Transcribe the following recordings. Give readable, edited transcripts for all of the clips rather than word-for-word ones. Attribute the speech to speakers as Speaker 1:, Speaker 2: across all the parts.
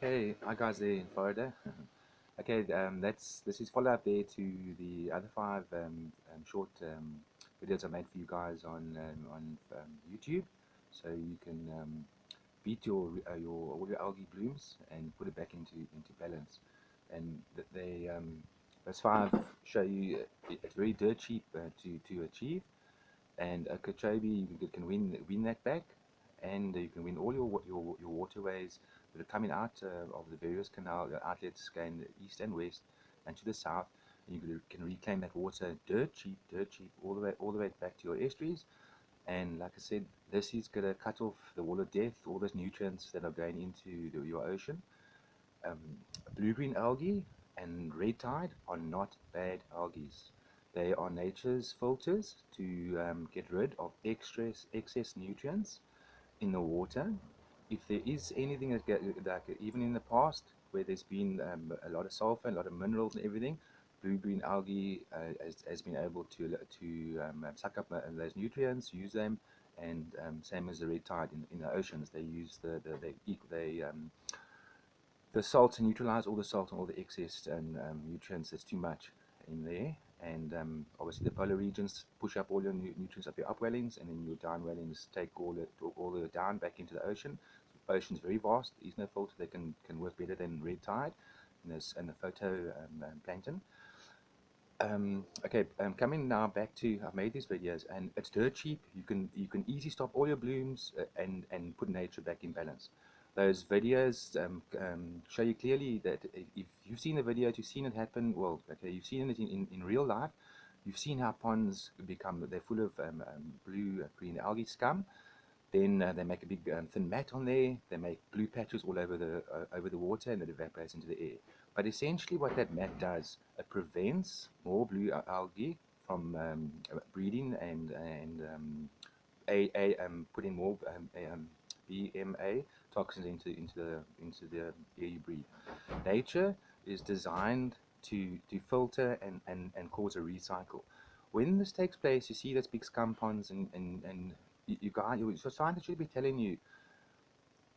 Speaker 1: Okay, hi guys there in Florida. Okay, this is follow up there to the other five short videos I made for you guys on YouTube, so you can beat your all your algae blooms and put it back into balance. And those five show you it's very dirt cheap to achieve, and a Kochobi you can win that back, and you can win all your waterways that are coming out of the various canal outlets going east and west and to the south, and you can reclaim that water dirt cheap all the way back to your estuaries. And like I said, this is gonna cut off the wall of death, all those nutrients that are going into your ocean. um, Blue-green algae and red tide are not bad algae. They are nature's filters to get rid of excess nutrients in the water. If there is anything like even in the past where there's been a lot of sulfur, a lot of minerals and everything, blue-green algae has been able to suck up those nutrients, use them, and same as the red tide in the oceans, they use the salt to neutralize all the salt and all the excess and nutrients that's too much in there. And obviously the polar regions push up all your nutrients up your upwellings, and then your downwellings take all the down back into the ocean. The ocean's very vast. There's no filter that can work better than red tide and the photo plankton. Okay, coming now back to, I've made these videos and it's dirt cheap. You can easily stop all your blooms and put nature back in balance. Those videos show you clearly that if you've seen the videos, you've seen it happen. Well, okay, you've seen it in real life. You've seen how ponds they're full of blue green algae scum. Then they make a big thin mat on there. They make blue patches all over the water, and it evaporates into the air. But essentially, what that mat does, it prevents more blue algae from breeding and putting more BMA toxins into the air you breathe. Nature is designed to filter and cause a recycle. When this takes place, you see those big scum ponds and your scientists should be telling you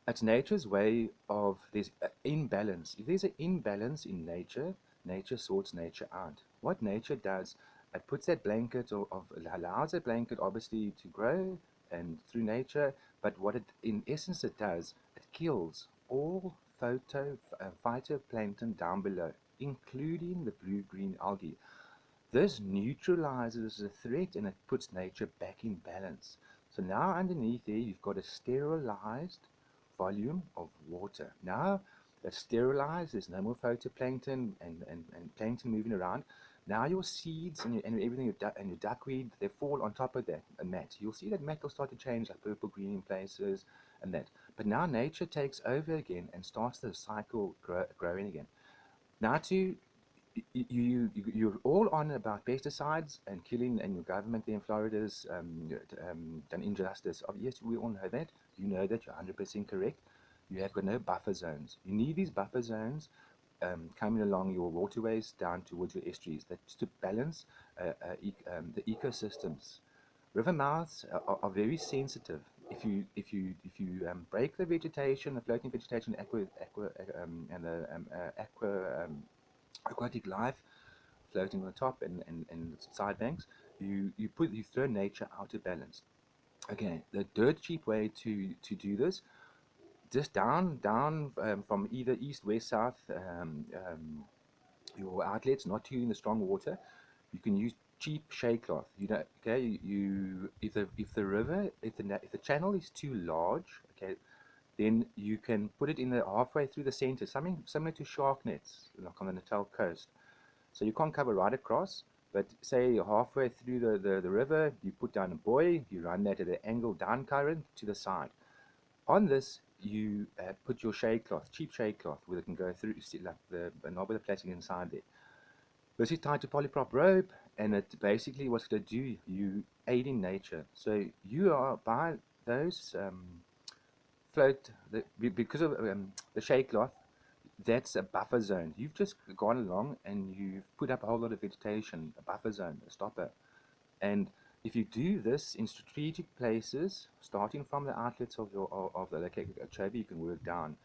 Speaker 1: it's nature's way of there's an imbalance. If there's an imbalance in nature, nature sorts nature out. What nature does, it puts that blanket of allows that blanket obviously to grow and through nature, but what it in essence it does, it kills all phytoplankton down below, including the blue-green algae. This neutralizes the threat and it puts nature back in balance. So now underneath there, you've got a sterilized volume of water. Now it's sterilized, there's no more phytoplankton and plankton moving around. Now your seeds and everything, and your duckweed, they fall on top of that mat. You'll see that mat will start to change, like purple, green in places and that. But now nature takes over again and starts the cycle growing again. Now you're all on about pesticides and killing, and your government there in Florida's done injustice. Yes, we all know that. You know that. You're 100% correct. You have got no buffer zones. You need these buffer zones coming along your waterways down towards your estuaries. That's to balance the ecosystems. River mouths are very sensitive. If you break the vegetation, the floating vegetation, and the aquatic life floating on the top and side banks, you throw nature out of balance. Okay, the dirt cheap way to do this, just down from either east, west, south, your outlets, not too in the strong water. You can use cheap shade cloth. You know, okay. If the channel is too large, okay, then you can put it in the halfway through the center, something similar to shark nets, like on the Natal coast. So you can't cover right across, but say you're halfway through the river, you put down a buoy, you run that at an angle down current to the side. On this, you put your shade cloth, cheap shade cloth, where it can go through, like the knob with the plastic inside there. This is tied to polyprop rope, and it basically what's going to do, you aid in nature. So you are by those because of the shade cloth, that's a buffer zone. You've just gone along and you've put up a whole lot of vegetation, a buffer zone, a stopper. And if you do this in strategic places, starting from the outlets of the Chobe, you can work down.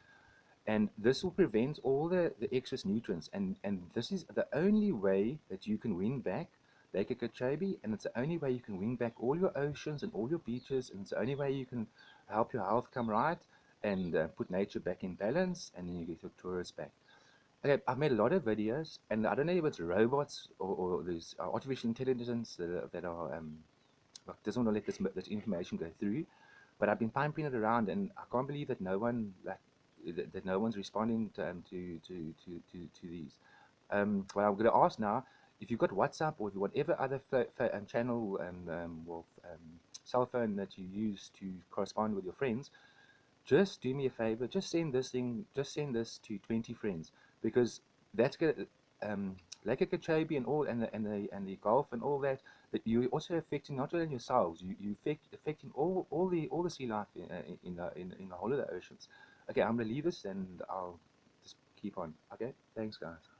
Speaker 1: and this will prevent all the excess nutrients, and this is the only way that you can win back Lake Okeechobee, and it's the only way you can win back all your oceans and all your beaches, and it's the only way you can help your health come right and put nature back in balance, and then you get your tourists back. Okay, I've made a lot of videos, and I don't know if it's robots or there's artificial intelligence that are like, doesn't want to let this information go through, but I've been pumping it around, and I can't believe that no one that no one's responding to these. Well, I'm going to ask now, if you've got WhatsApp or whatever other channel or cell phone that you use to correspond with your friends, just do me a favor, just send this to 20 friends, because that's gonna Lake Okeechobee and all, and the Gulf and all that, that you're also affecting not only yourselves, affecting all the sea life in the whole of the oceans. Okay, I'm gonna leave this and I'll just keep on. Okay, thanks guys.